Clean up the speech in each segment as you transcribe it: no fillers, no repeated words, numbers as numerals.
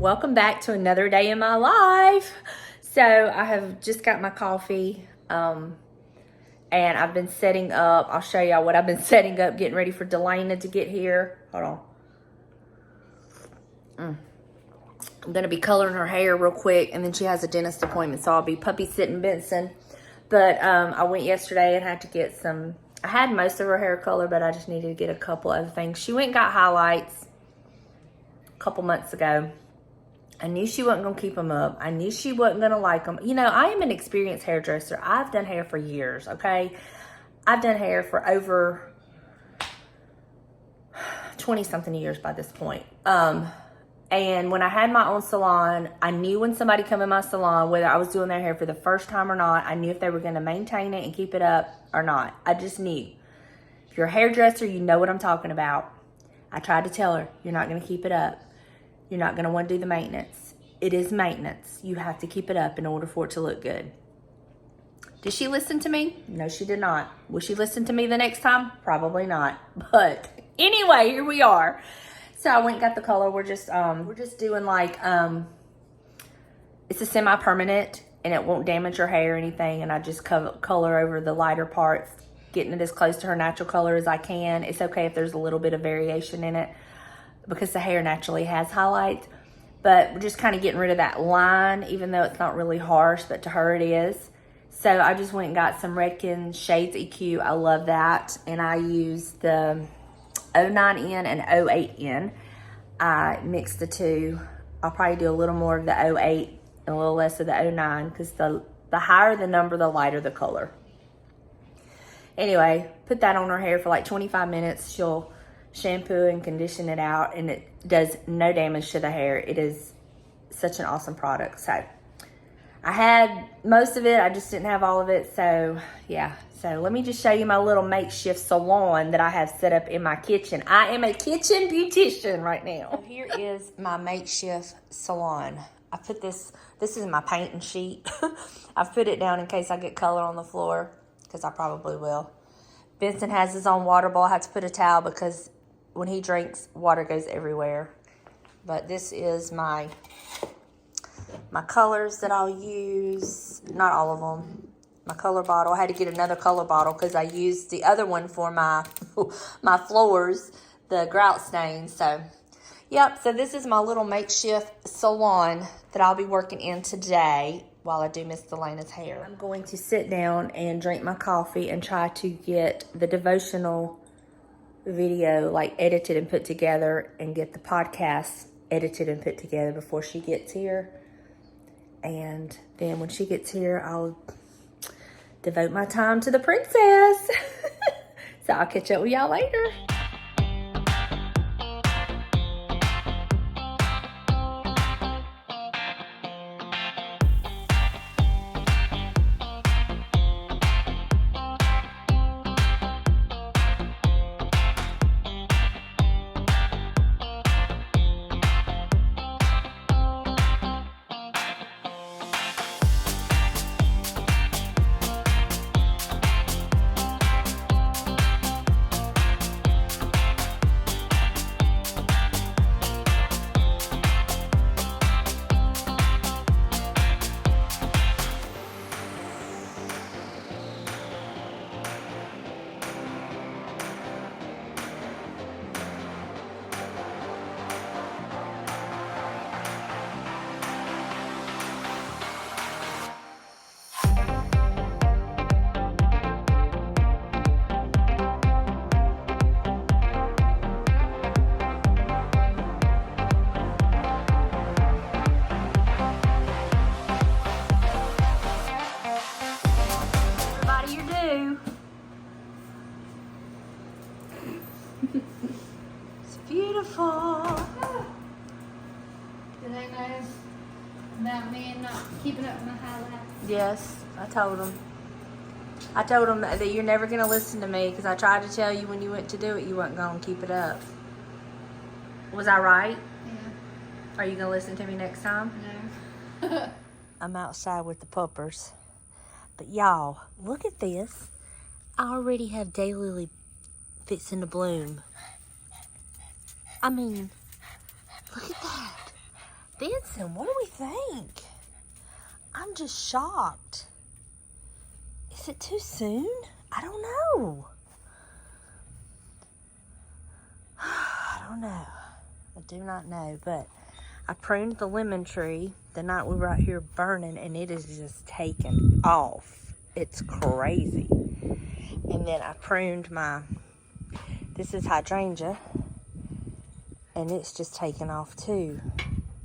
welcome back to another day in my life. So I have just got my coffee and I've been setting up. I'll show y'all what I've been setting up, getting ready for Donna to get here. Hold on. I'm gonna be coloring her hair real quick, and then she has a dentist appointment, so I'll be puppy sitting Benson. But I went yesterday and had to get some. I had most of her hair color, but I just needed to get a couple other things. She went and got highlights a couple months ago. I knew she wasn't gonna keep them up. I knew she wasn't gonna like them. You know, I am an experienced hairdresser. I've done hair for years, okay? I've done hair for over 20-something years by this point. And when I had my own salon, I knew when somebody come in my salon, whether I was doing their hair for the first time or not, I knew if they were gonna maintain it and keep it up or not. I just knew. If you're a hairdresser, you know what I'm talking about. I tried to tell her, you're not gonna keep it up. You're not gonna wanna do the maintenance. It is maintenance. You have to keep it up in order for it to look good. Did she listen to me? No, she did not. Will she listen to me the next time? Probably not. But anyway, here we are. So I went and got the color. We're just doing like, it's a semi-permanent and it won't damage her hair or anything. And I just color over the lighter parts, getting it as close to her natural color as I can. It's okay if there's a little bit of variation in it because the hair naturally has highlights. But we're just kind of getting rid of that line, even though it's not really harsh, but to her it is. So I just went and got some Redken Shades EQ. I love that. And I used the 09N and 08N. I mixed the two. I'll probably do a little more of the 08 and a little less of the 09 because the higher the number, the lighter the color. Anyway, put that on her hair for like 25 minutes. She'll shampoo and condition it out, and it does no damage to the hair. It is such an awesome product. So I had most of it. I just didn't have all of it. So yeah. So let me just show you my little makeshift salon that I have set up in my kitchen. I am a kitchen beautician right now. Here is my makeshift salon. I put this is my painting sheet. I've put it down in case I get color on the floor, because I probably will. Benson has his own water bowl. I have to put a towel because when he drinks, water goes everywhere. But this is my colors that I'll use. Not all of them. My color bottle. I had to get another color bottle because I used the other one for my my floors, the grout stains. So, yep. So this is my little makeshift salon that I'll be working in today while I do Miss Delana's hair. I'm going to sit down and drink my coffee and try to get the devotional video like edited and put together, and get the podcast edited and put together before she gets here. And then when she gets here, I'll devote my time to the princess. So I'll catch up with y'all later. It's beautiful. Do they know about me and not keeping up with my highlights? Yes, I told them. I told them that you're never going to listen to me because I tried to tell you when you went to do it, you weren't going to keep it up. Was I right? Yeah. Are you going to listen to me next time? No. I'm outside with the puppers. But y'all, look at this. I already have daylily fixing to bloom. I mean, look at that. Vincent, what do we think? I'm just shocked. Is it too soon? I don't know. I don't know. I do not know, but I pruned the lemon tree the night we were out here burning, and it is just taken off. It's crazy. And then I pruned this is hydrangea, and it's just taken off too.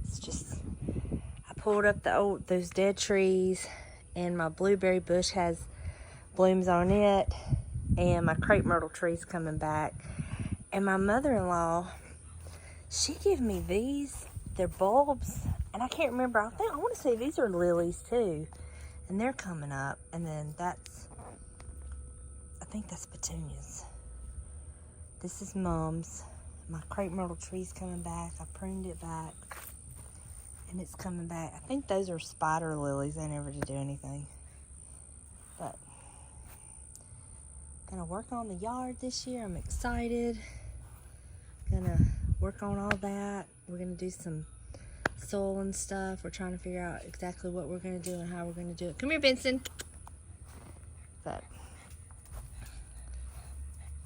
It's just, I pulled up those dead trees, and my blueberry bush has blooms on it, and my crepe myrtle tree's coming back. And my mother-in-law, she gave me these. They're bulbs, and I can't remember. I want to say these are lilies too, and they're coming up. And then I think that's petunias. This is Mom's. My crepe myrtle tree's coming back. I pruned it back, and it's coming back. I think those are spider lilies. They never did do anything. But gonna work on the yard this year. I'm excited. Gonna work on all that. We're gonna do some soil and stuff. We're trying to figure out exactly what we're gonna do and how we're gonna do it. Come here, Benson. But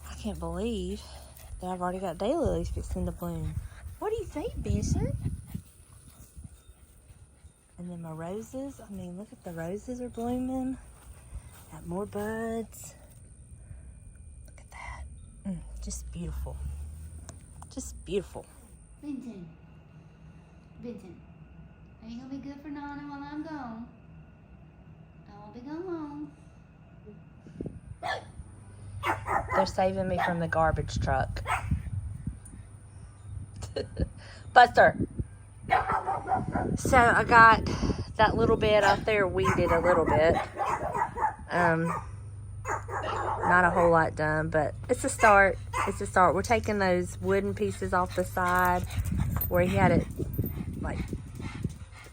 I can't believe that I've already got daylilies fixing to bloom. What do you think, Benson? And then my roses. I mean, look at the roses are blooming. Got more buds. Look at that. Just beautiful. Just beautiful. Vincent, are you gonna be good for Donna while I'm gone? I won't be gone long. They're saving me from the garbage truck. Buster. So I got that little bed out there weeded a little bit. Not a whole lot done, but it's a start. It's a start. We're taking those wooden pieces off the side where he had it like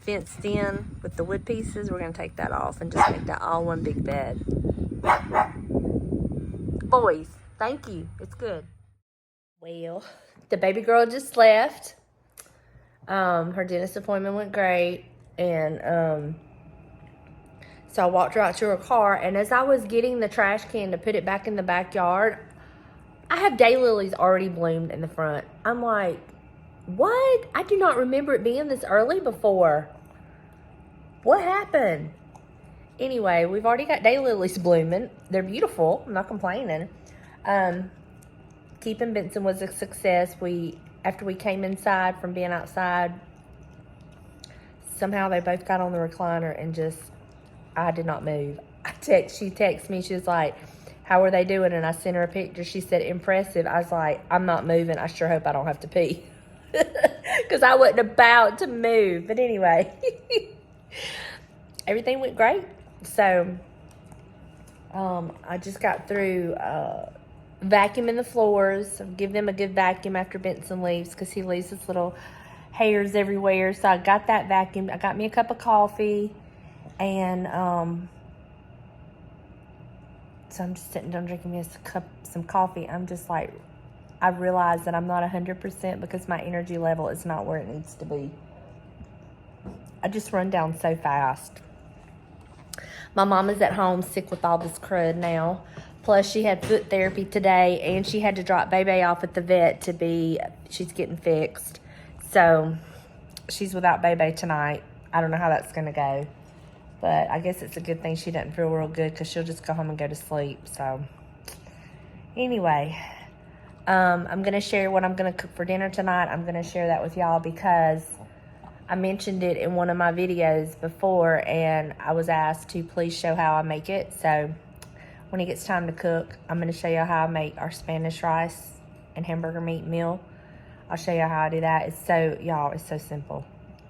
fenced in with the wood pieces. We're going to take that off and just make that all one big bed. Boys, thank you. It's good. Well, the baby girl just left. Her dentist appointment went great, and so I walked her out to her car, and as I was getting the trash can to put it back in the backyard, I have daylilies already bloomed in the front. I'm like, what? I do not remember it being this early before. What happened? Anyway, we've already got daylilies blooming. They're beautiful. I'm not complaining. Keeping Benson was a success. After we came inside from being outside, somehow they both got on the recliner and just, I did not move. She texted me. She was like, how are they doing? And I sent her a picture. She said, impressive. I was like, I'm not moving. I sure hope I don't have to pee. Because I wasn't about to move. But anyway, everything went great. So, I just got through vacuuming the floors. Give them a good vacuum after Benson leaves, because he leaves his little hairs everywhere. So I got that vacuumed. I got me a cup of coffee. And so I'm just sitting down drinking me some coffee. I'm just like, I realize that I'm not 100% because my energy level is not where it needs to be. I just run down so fast. My mom is at home sick with all this crud now. Plus she had foot therapy today, and she had to drop Bebe off at the vet she's getting fixed. So she's without Bebe tonight. I don't know how that's going to go. But I guess it's a good thing she doesn't feel real good, because she'll just go home and go to sleep. So anyway, I'm going to share what I'm going to cook for dinner tonight. I'm going to share that with y'all because I mentioned it in one of my videos before, and I was asked to please show how I make it. So when it gets time to cook, I'm going to show you how I make our Spanish rice and hamburger meat meal. I'll show you how I do that. It's so simple.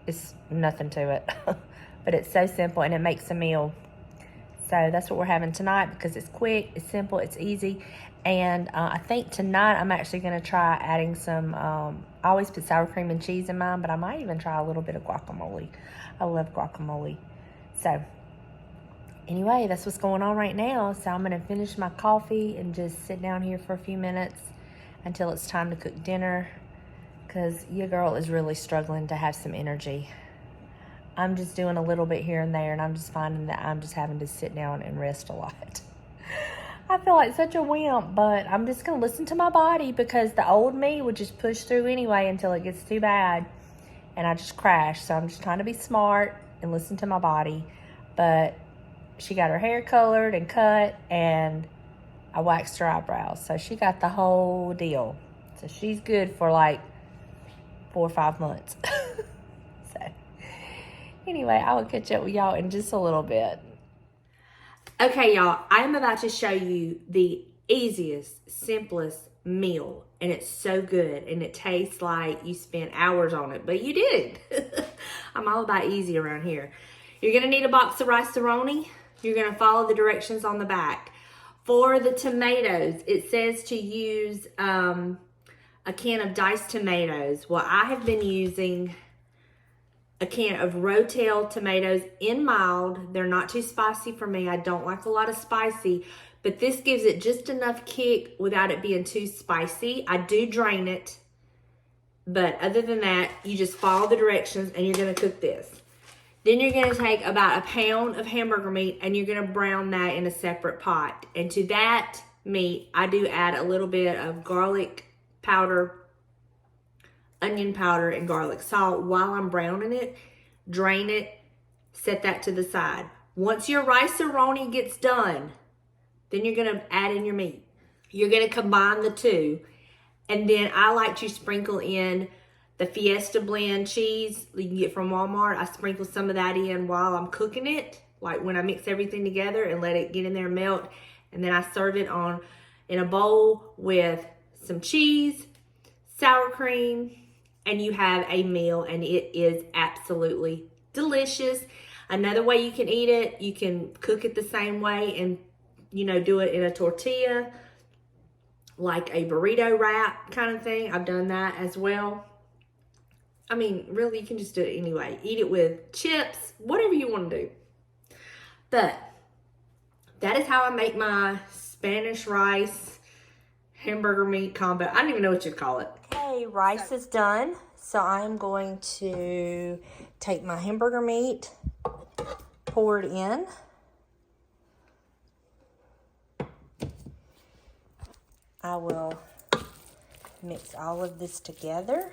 It's nothing to it. But it's so simple, and it makes a meal. So that's what we're having tonight, because it's quick, it's simple, it's easy. And I think tonight I'm actually going to try adding some, I always put sour cream and cheese in mine, but I might even try a little bit of guacamole. I love guacamole. So anyway, that's what's going on right now. So I'm going to finish my coffee and just sit down here for a few minutes until it's time to cook dinner, because your girl is really struggling to have some energy. I'm just doing a little bit here and there, and I'm just finding that I'm just having to sit down and rest a lot. I feel like such a wimp, but I'm just going to listen to my body, because the old me would just push through anyway until it gets too bad, and I just crash. So I'm just trying to be smart and listen to my body. But she got her hair colored and cut, and I waxed her eyebrows. So she got the whole deal. So she's good for like 4 or 5 months. So anyway, I will catch up with y'all in just a little bit. Okay, y'all, I'm about to show you the easiest, simplest meal. And it's so good. And it tastes like you spent hours on it, but you did it. I'm all about easy around here. You're going to need a box of rice-a-roni. You're going to follow the directions on the back. For the tomatoes, it says to use a can of diced tomatoes. Well, I have been using a can of Rotel tomatoes in mild. They're not too spicy for me. I don't like a lot of spicy, but this gives it just enough kick without it being too spicy. I do drain it, but other than that, you just follow the directions and you're going to cook this. Then you're going to take about 1 pound of hamburger meat and you're going to brown that in a separate pot. And to that meat, I do add a little bit of garlic powder, onion powder, and garlic salt while I'm browning it. Drain it, set that to the side. Once your rice-a-roni gets done, then you're going to add in your meat. You're going to combine the two. And then I like to sprinkle in the Fiesta blend cheese you can get from Walmart. I sprinkle some of that in while I'm cooking it, like when I mix everything together and let it get in there and melt. And then I serve it in a bowl with some cheese, sour cream, and you have a meal, and it is absolutely delicious. Another way you can eat it, you can cook it the same way and, do it in a tortilla, like a burrito wrap kind of thing. I've done that as well. I mean, really, you can just do it anyway. Eat it with chips, whatever you want to do. But that is how I make my Spanish rice hamburger meat combo. I don't even know what you call it. Okay, rice is done. So I'm going to take my hamburger meat, pour it in. I will mix all of this together.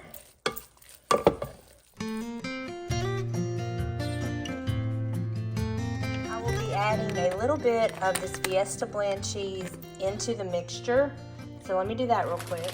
Adding a little bit of this Fiesta blend cheese into the mixture. So let me do that real quick.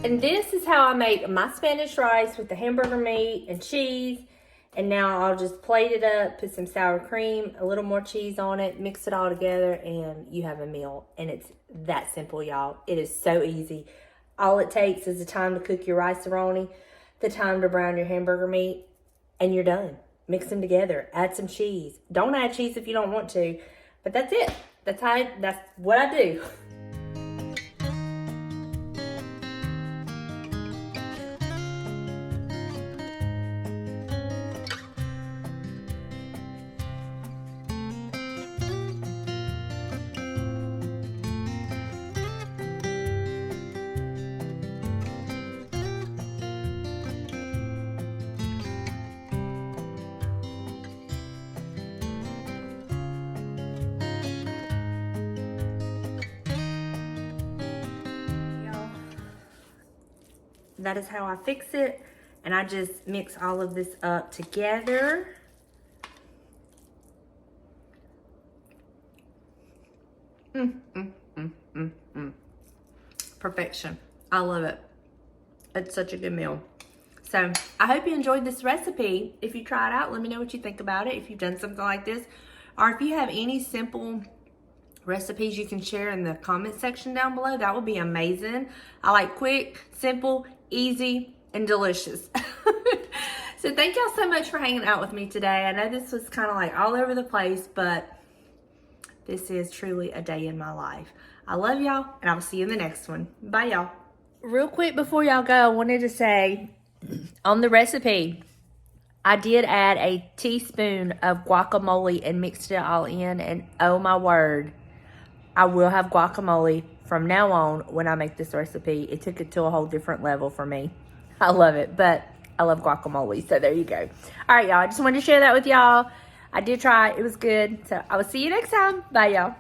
And this is how I make my Spanish rice with the hamburger meat and cheese. And now I'll just plate it up, put some sour cream, a little more cheese on it, mix it all together, and you have a meal. And it's that simple, y'all. It is so easy. All it takes is the time to cook your rice-a-roni, the time to brown your hamburger meat, and you're done. Mix them together. Add some cheese. Don't add cheese if you don't want to, but that's it. That's what I do. That is how I fix it. And I just mix all of this up together. Perfection. I love it. It's such a good meal. So I hope you enjoyed this recipe. If you try it out, let me know what you think about it. If you've done something like this, or if you have any simple recipes you can share in the comment section down below, that would be amazing. I like quick, simple, easy, and delicious. So thank y'all so much for hanging out with me today. I know this was kind of like all over the place, but This is truly a day in my life. I love y'all, and I will see you in the next one. Bye, y'all. Real quick before y'all go, I wanted to say on the recipe, I did add a teaspoon of guacamole and mixed it all in, and oh my word, I will have guacamole from now on when I make this recipe. It took it to a whole different level for me. I love it, but I love guacamole, so there you go. All right, y'all, I just wanted to share that with y'all. I did try it. It was good. So I will see you next time. Bye, y'all.